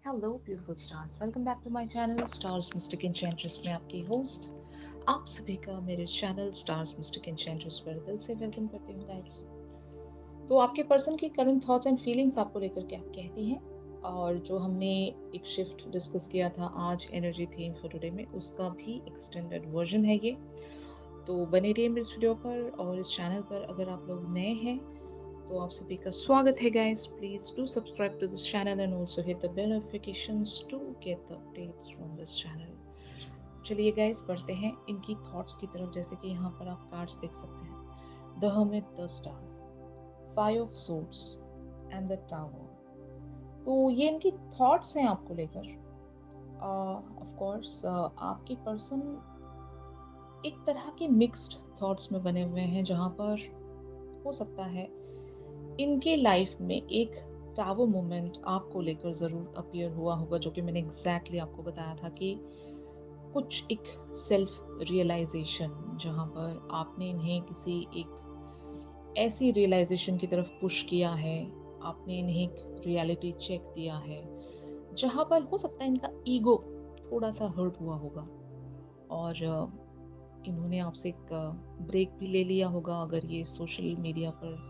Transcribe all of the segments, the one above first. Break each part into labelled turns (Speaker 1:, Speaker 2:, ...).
Speaker 1: Hello beautiful stars, welcome back to my channel stars mystic enchantress में आपकी host आप सभी का मेरे चैनल स्टार्स मिस्टिक एन्चेंट्रेस पर दिल से वेलकम करती हूँ गाइस। तो आपके पर्सन की करंट थॉट्स एंड फीलिंग्स आपको लेकर क्या कहती हैं, और जो हमने एक शिफ्ट डिस्कस किया था आज एनर्जी थीम फॉर टुडे में, उसका भी एक्सटेंडेड वर्जन है ये। तो बने रहिए मेरे स्टूडियो पर और इस चैनल पर। अगर आप लोग नए हैं तो आप सभी का स्वागत है guys. Please do subscribe to this channel and also hit the bell notifications to get the updates from this channel. चलिए गाइस, बढ़ते हैं इनकी थॉट्स की तरफ। जैसे कि यहाँ पर आप कार्ड्स देख सकते हैं, the hermit, the star, five of swords and the tower. तो ये इनकी थॉट्स हैं आपको लेकर। ऑफ कोर्स आपकी पर्सन एक तरह के मिक्स्ड थॉट्स में बने हुए हैं, जहाँ पर हो सकता है इनके लाइफ में एक टावर मोमेंट आपको लेकर ज़रूर अपीयर हुआ होगा, जो कि मैंने एग्जैक्टली आपको बताया था कि कुछ एक सेल्फ रियलाइजेशन, जहाँ पर आपने इन्हें किसी एक ऐसी रियलाइजेशन की तरफ पुश किया है, आपने इन्हें एक रियलिटी चेक दिया है, जहाँ पर हो सकता है इनका ईगो थोड़ा सा हर्ट हुआ होगा, और इन्होंने आपसे एक ब्रेक भी ले लिया होगा। अगर ये सोशल मीडिया पर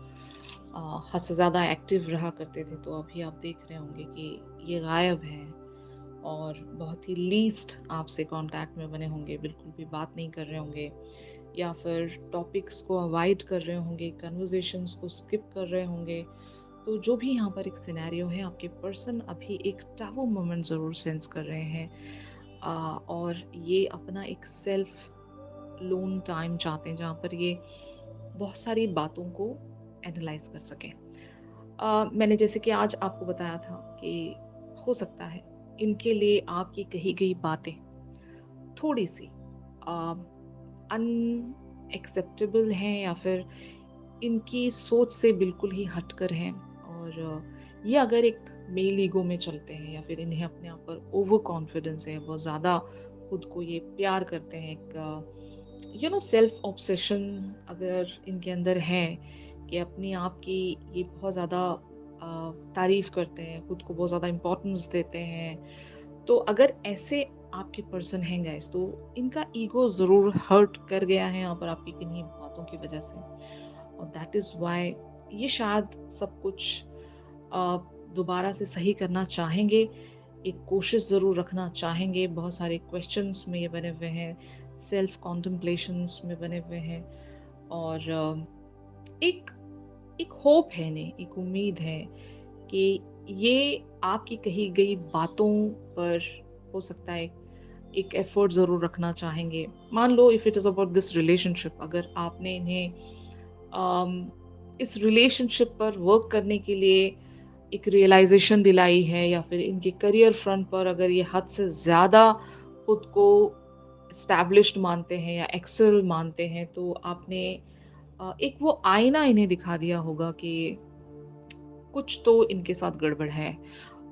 Speaker 1: हद से ज़्यादा एक्टिव रहा करते थे, तो अभी आप देख रहे होंगे कि ये गायब हैं और बहुत ही लीस्ट आपसे कांटेक्ट में बने होंगे, बिल्कुल भी बात नहीं कर रहे होंगे, या फिर टॉपिक्स को अवॉइड कर रहे होंगे, कन्वर्जेशंस को स्किप कर रहे होंगे। तो जो भी यहाँ पर एक सिनेरियो है, आपके पर्सन अभी एक टावर मोमेंट ज़रूर सेंस कर रहे हैं, और ये अपना एक सेल्फ लोन टाइम चाहते हैं, जहाँ पर ये बहुत सारी बातों को एनालाइज कर सकें। मैंने जैसे कि आज आपको बताया था कि हो सकता है इनके लिए आपकी कही गई बातें थोड़ी सी अनएक्सेप्टेबल हैं, या फिर इनकी सोच से बिल्कुल ही हटकर हैं। और ये अगर एक मेल ईगो में चलते हैं, या फिर इन्हें अपने आप पर ओवर कॉन्फिडेंस है, बहुत ज़्यादा खुद को ये प्यार करते हैं, एक सेल्फ ऑब्सेशन अगर इनके अंदर है, कि अपने आप की ये बहुत ज़्यादा तारीफ करते हैं, खुद को बहुत ज़्यादा इम्पोर्टेंस देते हैं। तो अगर ऐसे आपके पर्सन हैं गाइस, तो इनका ईगो ज़रूर हर्ट कर गया है यहाँ पर आपकी किन्हीं बातों की वजह से, और दैट इज़ वाई ये शायद सब कुछ अ, दोबारा से सही करना चाहेंगे, एक कोशिश ज़रूर रखना चाहेंगे। बहुत सारे क्वेश्चंस में ये बने हुए हैं, सेल्फ कॉन्टम्पलेशंस में बने हुए हैं, और एक एक होप है इन्हें, एक उम्मीद है कि ये आपकी कही गई बातों पर हो सकता है एक एफर्ट ज़रूर रखना चाहेंगे। मान लो if it is about this relationship, अगर आपने इन्हें इस रिलेशनशिप पर वर्क करने के लिए एक रियलाइजेशन दिलाई है, या फिर इनके करियर फ्रंट पर अगर ये हद से ज़्यादा खुद को एस्टैब्लिश्ड मानते हैं या एक्सेल मानते हैं, तो आपने एक वो आईना इन्हें दिखा दिया होगा कि कुछ तो इनके साथ गड़बड़ है,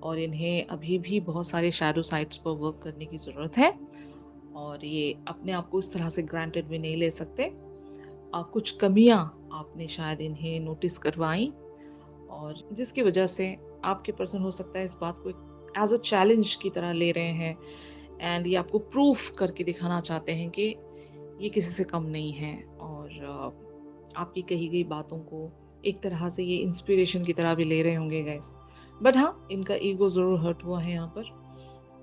Speaker 1: और इन्हें अभी भी बहुत सारे शैडो साइट्स पर वर्क करने की ज़रूरत है, और ये अपने आप को इस तरह से ग्रांटेड भी नहीं ले सकते। कुछ कमियां आपने शायद इन्हें नोटिस करवाई, और जिसकी वजह से आपके पर्सन हो सकता है इस बात को एज अ चैलेंज की तरह ले रहे हैं, एंड ये आपको प्रूफ करके दिखाना चाहते हैं कि ये किसी से कम नहीं है, और आपकी कही गई बातों को एक तरह से ये इंस्पिरेशन की तरह भी ले रहे होंगे गाइस। बट हाँ, इनका ईगो ज़रूर हर्ट हुआ है यहाँ पर,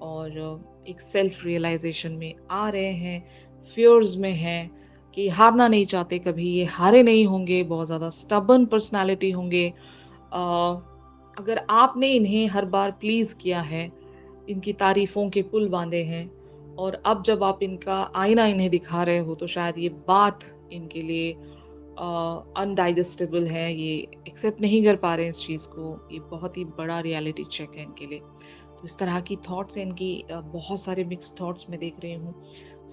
Speaker 1: और एक सेल्फ रियलाइजेशन में आ रहे हैं, फियर्स में हैं कि हारना नहीं चाहते, कभी ये हारे नहीं होंगे, बहुत ज़्यादा स्टबर्न पर्सनालिटी होंगे। अगर आपने इन्हें हर बार प्लीज़ किया है, इनकी तारीफ़ों के पुल बांधे हैं, और अब जब आप इनका आईना इन्हें दिखा रहे हो, तो शायद ये बात इनके लिए अनडाइजेस्टेबल है, ये एक्सेप्ट नहीं कर पा रहे हैं इस चीज़ को। ये बहुत ही बड़ा रियलिटी चेक है इनके लिए। तो इस तरह की थॉट्स हैं इनकी, बहुत सारे मिक्स थॉट्स मैं देख रही हूँ।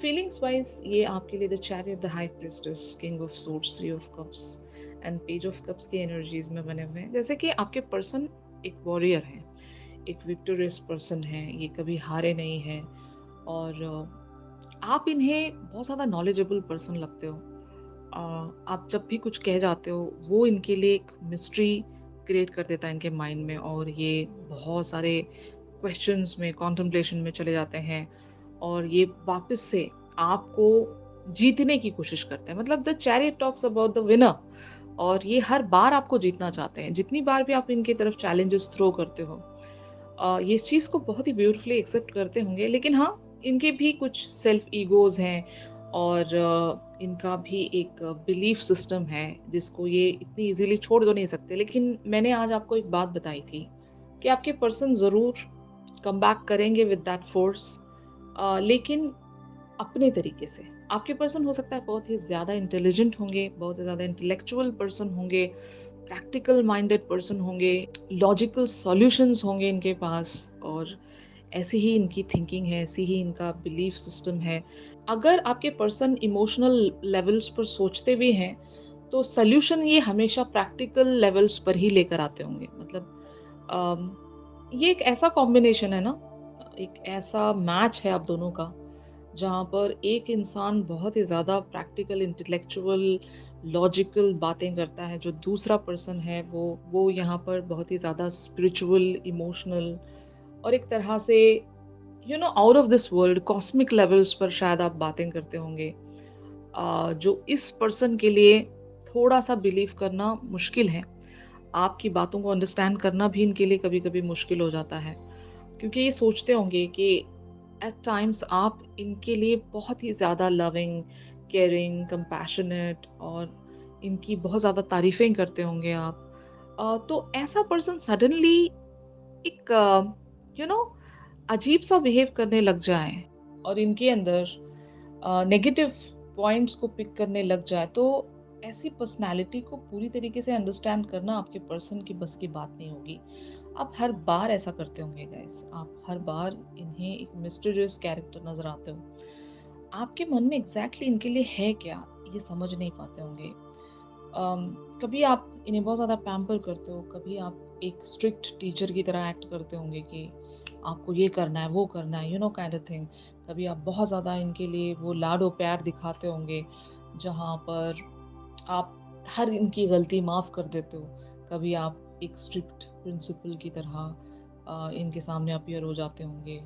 Speaker 1: फीलिंग्स वाइज ये आपके लिए the chariot, the high priestess, king of swords, three of cups and page of cups की एनर्जीज में बने हुए हैं। जैसे कि आपके पर्सन एक वॉरियर है, एक विक्टोरियस पर्सन है, ये कभी हारे नहीं है, और आप इन्हें बहुत ज़्यादा नॉलेजेबल पर्सन लगते हो। आप जब भी कुछ कह जाते हो, वो इनके लिए एक मिस्ट्री क्रिएट कर देता है इनके माइंड में, और ये बहुत सारे क्वेश्चंस में, कॉन्टेम्पलेशन में चले जाते हैं और ये वापस से आपको जीतने की कोशिश करते हैं। मतलब the chariot talks about the winner और ये हर बार आपको जीतना चाहते हैं। जितनी बार भी आप इनकी तरफ चैलेंजेस थ्रो करते हो ये इस चीज़ को बहुत ही ब्यूटीफुली एक्सेप्ट करते होंगे। लेकिन हाँ, इनके भी कुछ सेल्फ ईगोज़ हैं और इनका भी एक बिलीफ सिस्टम है जिसको ये इतनी ईज़िली छोड़ तो नहीं सकते। लेकिन मैंने आज आपको एक बात बताई थी कि आपके पर्सन ज़रूर कम बैक करेंगे विद दैट फ़ोर्स लेकिन अपने तरीके से। आपके पर्सन हो सकता है बहुत ही ज़्यादा इंटेलिजेंट होंगे, बहुत ही ज़्यादा इंटेलेक्चुअल पर्सन होंगे, प्रैक्टिकल माइंडेड पर्सन होंगे, लॉजिकल सॉल्यूशंस होंगे इनके पास और ऐसी ही इनकी थिंकिंग है, ऐसी ही इनका बिलीफ सिस्टम है। अगर आपके पर्सन इमोशनल लेवल्स पर सोचते भी हैं, तो सॉल्यूशन ये हमेशा प्रैक्टिकल लेवल्स पर ही लेकर आते होंगे। मतलब ये एक ऐसा कॉम्बिनेशन है ना, एक ऐसा मैच है आप दोनों का जहाँ पर एक इंसान बहुत ही ज़्यादा प्रैक्टिकल, इंटेलेक्चुअल, लॉजिकल बातें करता है, जो दूसरा पर्सन है वो यहाँ पर बहुत ही ज़्यादा स्पिरिचुअल, इमोशनल और एक तरह से out of this world cosmic levels पर शायद आप बातें करते होंगे। जो इस पर्सन के लिए थोड़ा-सा बिलीव करना मुश्किल है। आपकी बातों को अंडरस्टैंड करना भी इनके लिए कभी-कभी मुश्किल हो जाता है। क्योंकि ये सोचते होंगे कि एट टाइम्स आप इनके लिए बहुत ही ज़्यादा लविंग, केयरिंग, कंपैशनेट और इनकी बहुत ज़्यादा तारीफ़ें करते होंगे आप। तो ऐसा पर्सन सडनली एक अजीब-सा बिहेव करने लग जाए और इनके अंदर नेगेटिव पॉइंट्स को पिक करने लग जाए, तो ऐसी पर्सनैलिटी को पूरी तरीके से अंडरस्टैंड करना आपके पर्सन की बस की बात नहीं होगी। आप हर बार ऐसा करते होंगे गाइस, आप हर बार इन्हें एक मिस्टीरियस कैरेक्टर नज़र आते हो। आपके मन में एग्ज़ैक्टली इनके लिए है क्या, ये समझ नहीं पाते होंगे। कभी आप इन्हें बहुत ज़्यादा पैम्पर करते हो, कभी आप एक स्ट्रिक्ट टीचर की तरह एक्ट करते होंगे कि आपको ये करना है, वो करना है, काइंड ऑफ थिंग। कभी आप बहुत ज़्यादा इनके लिए वो लाड और प्यार दिखाते होंगे, जहाँ पर आप हर इनकी गलती माफ़ कर देते हो। कभी आप एक स्ट्रिक्ट प्रिंसिपल की तरह इनके सामने अपीयर हो जाते होंगे,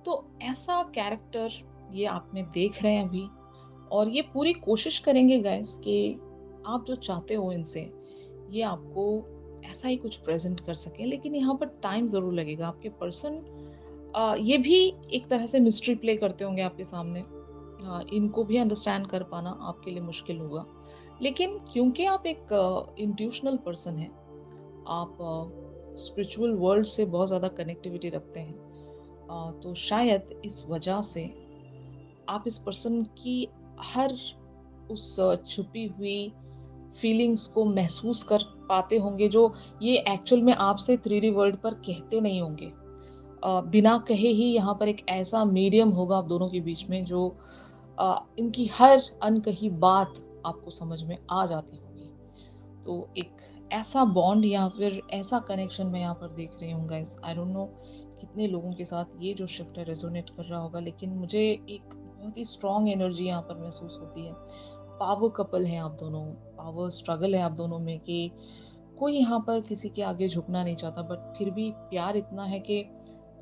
Speaker 1: तो ऐसा कैरेक्टर ये आप में देख रहे हैं अभी और ये पूरी कोशिश करेंगे गाइस कि आप जो चाहते हो इनसे, ये आपको ऐसा ही कुछ प्रेज़ेंट कर सकें, लेकिन यहाँ पर टाइम ज़रूर लगेगा। आपके पर्सन ये भी एक तरह से मिस्ट्री प्ले करते होंगे आपके सामने। इनको भी अंडरस्टैंड कर पाना आपके लिए मुश्किल होगा। लेकिन क्योंकि आप एक इंट्यूशनल पर्सन हैं, आप स्पिरिचुअल वर्ल्ड से बहुत ज़्यादा कनेक्टिविटी रखते हैं। तो शायद इस वजह से आप इस पर्सन की हर उस छुपी हुई फीलिंग्स को महसूस कर पाते होंगे जो ये एक्चुअल में आपसे 3D वर्ल्ड पर कहते नहीं होंगे। बिना कहे ही यहाँ पर एक ऐसा मीडियम होगा आप दोनों के बीच में जो इनकी हर अनकही बात आपको समझ में आ जाती होगी। तो एक ऐसा बॉन्ड या फिर ऐसा कनेक्शन मैं यहाँ पर देख रही हूँ गाइस। आई डोंट नो कितने लोगों के साथ ये जो शिफ्ट है रेजोनेट कर रहा होगा, लेकिन मुझे एक बहुत ही स्ट्रॉन्ग एनर्जी यहाँ पर महसूस होती है। पावर कपल हैं आप दोनों, पावर स्ट्रगल है आप दोनों में कि कोई यहाँ पर किसी के आगे झुकना नहीं चाहता, बट फिर भी प्यार इतना है कि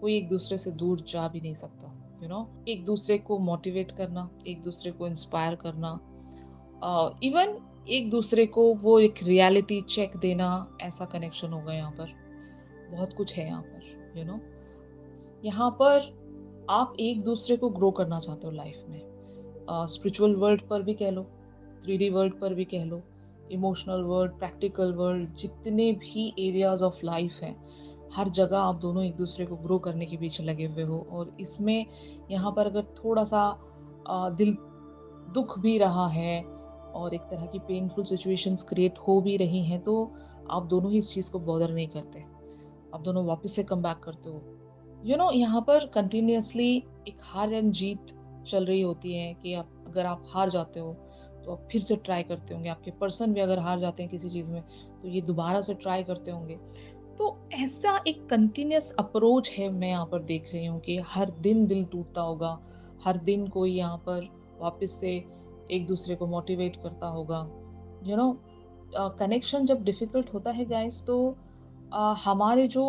Speaker 1: कोई एक दूसरे से दूर जा भी नहीं सकता। एक दूसरे को मोटिवेट करना, एक दूसरे को इंस्पायर करना, इवन एक दूसरे को वो एक रियलिटी चेक देना, ऐसा कनेक्शन होगा यहाँ पर। बहुत कुछ है यहाँ पर, यहाँ पर आप एक दूसरे को ग्रो करना चाहते हो लाइफ में। स्पिरिचुअल वर्ल्ड पर भी कह लो, 3D वर्ल्ड पर भी कह लो, इमोशनल वर्ल्ड, प्रैक्टिकल वर्ल्ड, जितने भी एरियाज ऑफ लाइफ हैं, हर जगह आप दोनों एक दूसरे को ग्रो करने के पीछे लगे हुए हो। और इसमें यहाँ पर अगर थोड़ा सा दिल दुख भी रहा है और एक तरह की पेनफुल सिचुएशंस क्रिएट हो भी रही हैं, तो आप दोनों ही इस चीज़ को बॉदर नहीं करते। आप दोनों वापस से कम बैक करते हो। यहाँ पर कंटिन्यूअसली एक हार एंड जीत चल रही होती है कि अगर आप हार जाते हो तो आप फिर से ट्राई करते होंगे। आपके पर्सन भी अगर हार जाते हैं किसी चीज़ में तो ये दोबारा से ट्राई करते होंगे। तो ऐसा एक कंटिन्यूअस अप्रोच है मैं यहाँ पर देख रही हूँ कि हर दिन दिल टूटता होगा, हर दिन कोई यहाँ पर वापस से एक दूसरे को मोटिवेट करता होगा। यू नो कनेक्शन जब डिफ़िकल्ट होता है गाइस, तो हमारे जो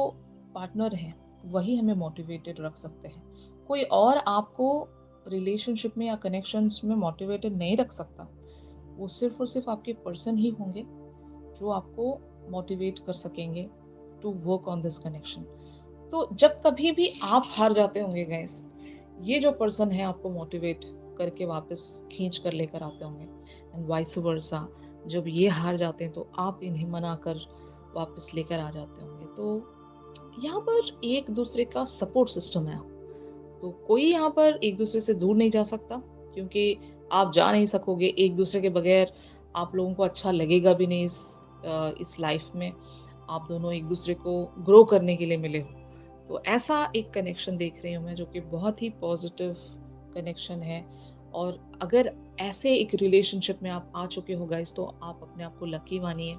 Speaker 1: पार्टनर हैं वही हमें मोटिवेटेड रख सकते हैं। कोई और आपको रिलेशनशिप में या कनेक्शंस में मोटिवेटेड नहीं रख सकता। वो सिर्फ़ और सिर्फ़ आपके पर्सन ही होंगे जो आपको मोटिवेट कर सकेंगे to work on this connection. तो जब कभी भी आप हार जाते होंगे गाइस, ये जो पर्सन है आपको मोटिवेट करके वापस खींच कर लेकर आते होंगे, एंड वाइस वर्सा। जब ये हार जाते हैं तो आप इन्हें मना कर वापस लेकर आ जाते होंगे। तो यहाँ पर एक दूसरे का सपोर्ट सिस्टम है। तो कोई यहाँ पर एक दूसरे से दूर नहीं जा सकता, क्योंकि आप जा नहीं सकोगे एक दूसरे के बगैर। आप लोगों को अच्छा लगेगा भी नहीं इस लाइफ में। आप दोनों एक दूसरे को ग्रो करने के लिए मिले हो। तो ऐसा एक कनेक्शन देख रही हूँ मैं, जो कि बहुत ही पॉजिटिव कनेक्शन है। और अगर ऐसे एक रिलेशनशिप में आप आ चुके हो गाइस, तो आप अपने आप को लकी मानिए।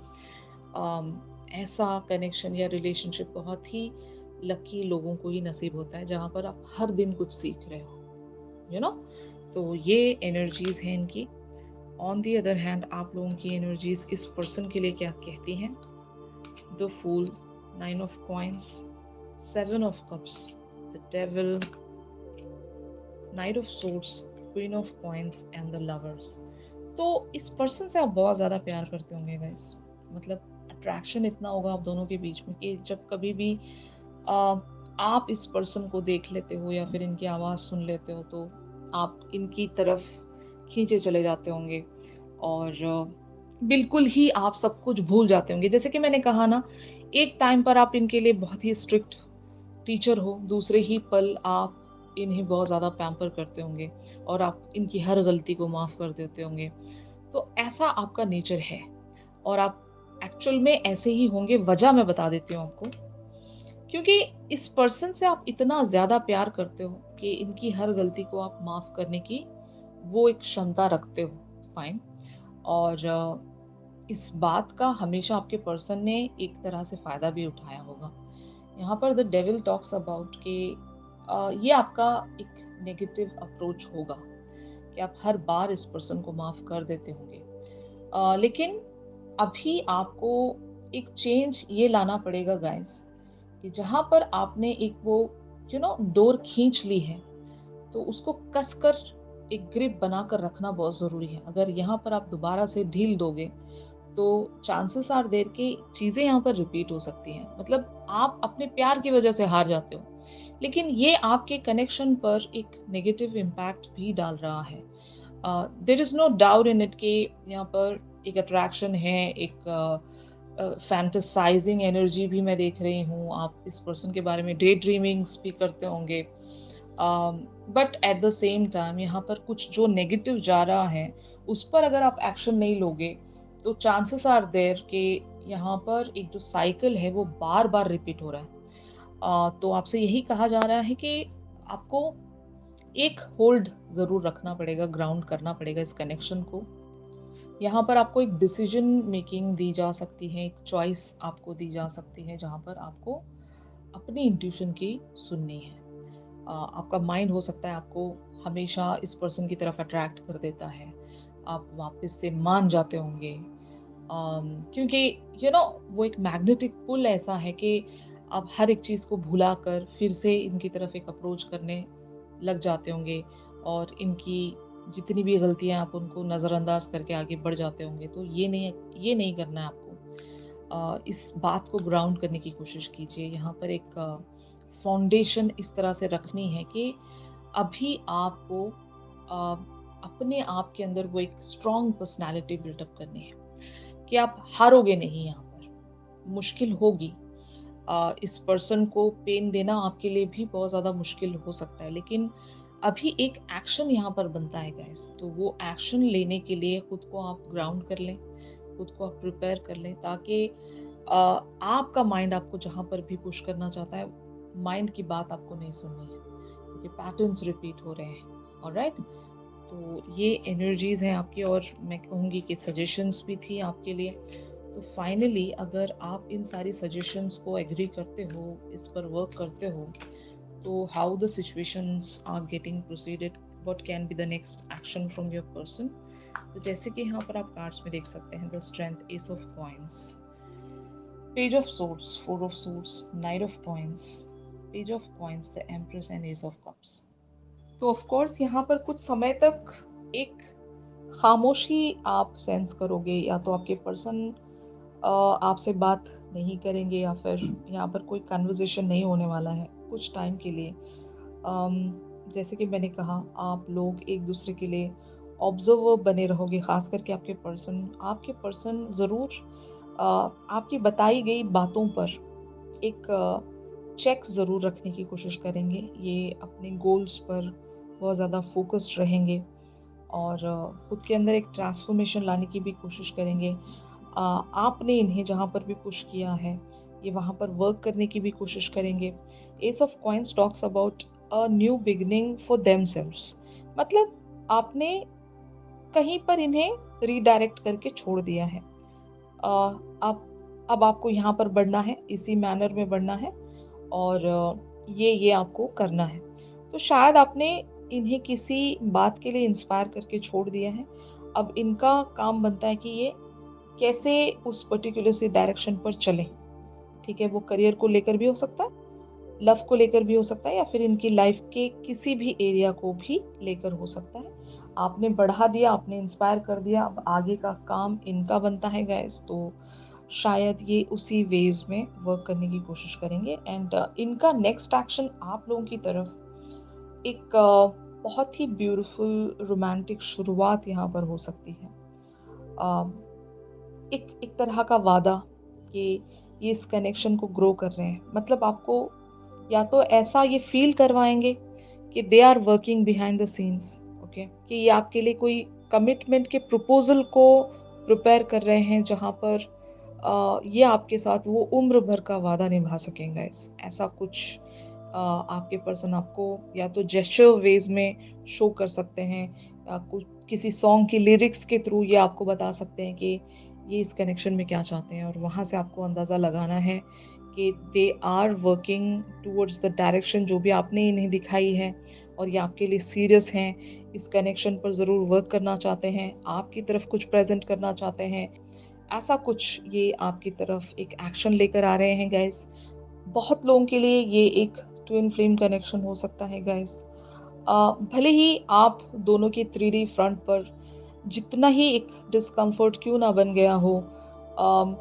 Speaker 1: ऐसा कनेक्शन या रिलेशनशिप बहुत ही लकी लोगों को ही नसीब होता है, जहाँ पर आप हर दिन कुछ सीख रहे हो, यू नो। तो ये एनर्जीज हैं इनकी। ऑन दी अदर हैंड, आप लोगों की एनर्जीज इस पर्सन के लिए क्या कहती हैं? The fool, 9 of coins, 7 of cups, the devil, knight of swords, queen of coins and the lovers. तो इस पर्सन से आप बहुत ज़्यादा प्यार करते होंगे गाइस। मतलब अट्रैक्शन इतना होगा आप दोनों के बीच में कि जब कभी भी आ, आप इस पर्सन को देख लेते हो या फिर इनकी आवाज़ सुन लेते हो, तो आप इनकी तरफ खींचे चले जाते होंगे। और बिल्कुल ही आप सब कुछ भूल जाते होंगे। जैसे कि मैंने कहा ना, एक टाइम पर आप इनके लिए बहुत ही स्ट्रिक्ट टीचर हो, दूसरे ही पल आप इन्हें बहुत ज़्यादा पैम्पर करते होंगे और आप इनकी हर गलती को माफ़ कर देते होंगे। तो ऐसा आपका नेचर है, और आप एक्चुअल में ऐसे ही होंगे। वजह मैं बता देती हूँ आपको। क्योंकि इस पर्सन से आप इतना ज़्यादा प्यार करते हो कि इनकी हर गलती को आप माफ़ करने की वो एक क्षमता रखते हो। फाइन। और इस बात का हमेशा आपके पर्सन ने एक तरह से फ़ायदा भी उठाया होगा। यहाँ पर द डेविल टॉक्स अबाउट कि ये आपका एक नेगेटिव अप्रोच होगा कि आप हर बार इस पर्सन को माफ़ कर देते होंगे। लेकिन अभी आपको एक चेंज ये लाना पड़ेगा गाइस, कि जहाँ पर आपने एक वो डोर खींच ली है, तो उसको कसकर एक ग्रिप बनाकर रखना बहुत ज़रूरी है। अगर यहाँ पर आप दोबारा से ढील दोगे, तो चांसेस आर देयर कि चीज़ें यहाँ पर रिपीट हो सकती हैं। मतलब आप अपने प्यार की वजह से हार जाते हो, लेकिन ये आपके कनेक्शन पर एक नेगेटिव इम्पैक्ट भी डाल रहा है। There is no doubt in it कि यहाँ पर एक अट्रैक्शन है, एक फैंटेसाइजिंग एनर्जी भी मैं देख रही हूँ। आप इस पर्सन के बारे में डे ड्रीमिंग्स भी करते होंगे। But at the same time यहाँ पर कुछ जो नेगेटिव जा रहा है, उस पर अगर आप एक्शन नहीं लोगे, तो चांसेस आर देयर कि यहाँ पर एक जो साइकिल है वो बार बार रिपीट हो रहा है। तो आपसे यही कहा जा रहा है कि आपको एक होल्ड ज़रूर रखना पड़ेगा, ग्राउंड करना पड़ेगा इस कनेक्शन को। यहाँ पर आपको एक डिसीजन मेकिंग दी जा सकती है, एक चॉइस आपको दी जा सकती है, जहाँ पर आपको अपनी इंट्यूशन की सुननी है। आपका माइंड हो सकता है आपको हमेशा इस पर्सन की तरफ अट्रैक्ट कर देता है। आप वापस से मान जाते होंगे, क्योंकि वो एक मैग्नेटिक पुल ऐसा है कि आप हर एक चीज़ को भुला कर फिर से इनकी तरफ एक अप्रोच करने लग जाते होंगे, और इनकी जितनी भी गलतियाँ आप उनको नज़रअंदाज करके आगे बढ़ जाते होंगे। तो ये नहीं करना है आपको। इस बात को ग्राउंड करने की कोशिश कीजिए। यहाँ पर एक फाउंडेशन इस तरह से रखनी है कि अभी आपको अपने आप के अंदर वो एक स्ट्रॉन्ग पर्सनैलिटी बिल्डअप करनी है कि आप हारोगे नहीं यहाँ पर। मुश्किल होगी, इस पर्सन को पेन देना आपके लिए भी बहुत ज़्यादा मुश्किल हो सकता है, लेकिन अभी एक एक्शन यहाँ पर बनता है गाइस। तो वो एक्शन लेने के लिए खुद को आप ग्राउंड कर लें, खुद को आप प्रिपेयर कर लें, ताकि आपका माइंड आपको जहाँ पर भी पुश करना चाहता है, माइंड की बात आपको नहीं सुननी है, क्योंकि पैटर्न्स रिपीट हो रहे हैं। ऑलराइट। तो ये एनर्जीज हैं आपकी, और मैं कहूँगी कि सजेशंस भी थी आपके लिए। तो फाइनली अगर आप इन सारी सजेशंस को एग्री करते हो, इस पर वर्क करते हो, तो how the situations are getting proceeded, what can be the next action from your person. तो जैसे कि यहाँ पर आप कार्ड्स में देख सकते हैं, the strength, S of coins, page of swords, four of swords, night of coins, page of coins, the empress and S of cups. तो ऑफ कोर्स यहाँ पर कुछ समय तक एक खामोशी आप सेंस करोगे, या तो आपके पर्सन आपसे बात नहीं करेंगे, या फिर यहाँ पर कोई कन्वर्सेशन नहीं होने वाला है कुछ टाइम के लिए। जैसे कि मैंने कहा, आप लोग एक दूसरे के लिए ऑब्जर्वर बने रहोगे, ख़ास करके आपके पर्सन ज़रूर आपकी बताई गई बातों पर एक चेक ज़रूर रखने की कोशिश करेंगे। ये अपने गोल्स पर बहुत ज़्यादा फोकस्ड रहेंगे और खुद के अंदर एक ट्रांसफॉर्मेशन लाने की भी कोशिश करेंगे। आपने इन्हें जहाँ पर भी पुश किया है, ये वहाँ पर वर्क करने की भी कोशिश करेंगे। S of coins talks about a new beginning for themselves. मतलब आपने कहीं पर इन्हें रीडायरेक्ट करके छोड़ दिया है। आप अब आपको यहाँ पर बढ़ना है, इसी मैनर में बढ़ना है, और ये आपको करना है। तो शायद आपने इन्हें किसी बात के लिए इंस्पायर करके छोड़ दिया है। अब इनका काम बनता है कि ये कैसे उस पर्टिकुलर से डायरेक्शन पर चलें। ठीक है, वो करियर को लेकर भी हो सकता है, लव को लेकर भी हो सकता है, या फिर इनकी लाइफ के किसी भी एरिया को भी लेकर हो सकता है। आपने बढ़ा दिया, आपने इंस्पायर कर दिया, अब आगे का काम इनका बनता है गाइस। तो शायद ये उसी वेज में वर्क करने की कोशिश करेंगे, एंड इनका नेक्स्ट एक्शन आप लोगों की तरफ एक बहुत ही ब्यूटीफुल रोमांटिक शुरुआत यहाँ पर हो सकती है। अ, एक एक तरह का वादा कि ये इस कनेक्शन को ग्रो कर रहे हैं। मतलब आपको या तो ऐसा ये फील करवाएंगे कि they are working behind the scenes, okay, कि ये आपके लिए कोई कमिटमेंट के प्रपोजल को प्रिपेयर कर रहे हैं, जहाँ पर ये आपके साथ वो उम्र भर का वादा निभा सकेंगे। ऐसा कुछ आपके पर्सन आपको या तो जेस्चर वेज में शो कर सकते हैं, या कुछ किसी सॉन्ग की लिरिक्स के थ्रू ये आपको बता सकते हैं कि ये इस कनेक्शन में क्या चाहते हैं, और वहाँ से आपको अंदाज़ा लगाना है कि they are working towards the direction जो भी आपने इन्हें दिखाई है, और ये आपके लिए सीरियस हैं, इस कनेक्शन पर ज़रूर वर्क करना चाहते हैं, आपकी तरफ कुछ प्रेजेंट करना चाहते हैं। ऐसा कुछ ये आपकी तरफ एक एक्शन लेकर आ रहे हैं गाइस। बहुत लोगों के लिए ये एक ट्विन फ्लेम कनेक्शन हो सकता है गाइस। भले ही आप दोनों की 3D फ्रंट पर जितना ही एक डिस्कम्फर्ट क्यों ना बन गया हो,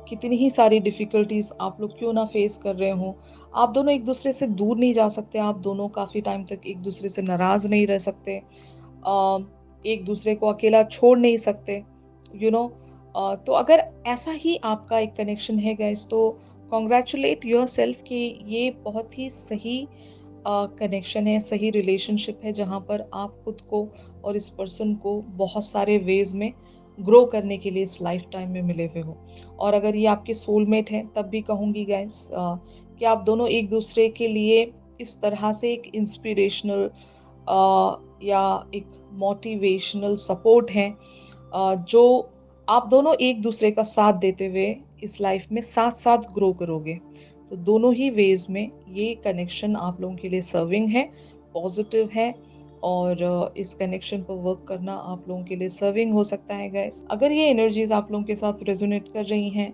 Speaker 1: कितनी ही सारी डिफ़िकल्टीज़ आप लोग क्यों ना फेस कर रहे हों, आप दोनों एक दूसरे से दूर नहीं जा सकते, आप दोनों काफ़ी टाइम तक एक दूसरे से नाराज़ नहीं रह सकते, एक दूसरे को अकेला छोड़ नहीं सकते, यू नो। तो अगर ऐसा ही आपका एक कनेक्शन है गाइस, तो कॉन्ग्रेचुलेट योरसेल्फ कि ये बहुत ही सही कनेक्शन है, सही रिलेशनशिप है, जहाँ पर आप खुद को और इस पर्सन को बहुत सारे वेज में ग्रो करने के लिए इस लाइफ टाइम में मिले हुए हो। और अगर ये आपके सोलमेट हैं, तब भी कहूँगी गाइस कि आप दोनों एक दूसरे के लिए इस तरह से एक इंस्पिरेशनल या एक मोटिवेशनल सपोर्ट हैं, जो आप दोनों एक दूसरे का साथ देते हुए इस लाइफ में साथ साथ ग्रो करोगे। तो दोनों ही वेज में ये कनेक्शन आप लोगों के लिए सर्विंग है, पॉजिटिव है, और इस कनेक्शन पर वर्क करना आप लोगों के लिए सर्विंग हो सकता है गाइस। अगर ये एनर्जीज आप लोगों के साथ रेजोनेट कर रही हैं,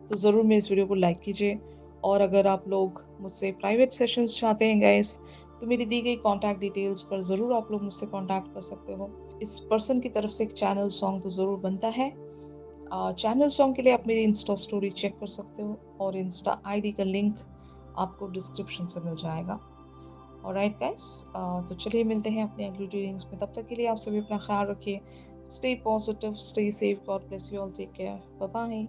Speaker 1: तो ज़रूर मेरे इस वीडियो को लाइक कीजिए। और अगर आप लोग मुझसे प्राइवेट सेशंस चाहते हैं गाइस, तो मेरी दी गई कॉन्टैक्ट डिटेल्स पर ज़रूर आप लोग मुझसे कॉन्टैक्ट कर सकते हो। इस पर्सन की तरफ से एक चैनल सॉन्ग तो ज़रूर बनता है। चैनल सॉन्ग के लिए आप मेरी इंस्टा स्टोरी चेक कर सकते हो, और इंस्टा आईडी का लिंक आपको डिस्क्रिप्शन से मिल जाएगा। ऑलराइट गाइस, तो चलिए मिलते हैं अपने अगली रीडिंग्स में। तब तक के लिए आप सभी अपना ख्याल रखिए। Stay positive, stay safe, God bless you all, take care, bye bye.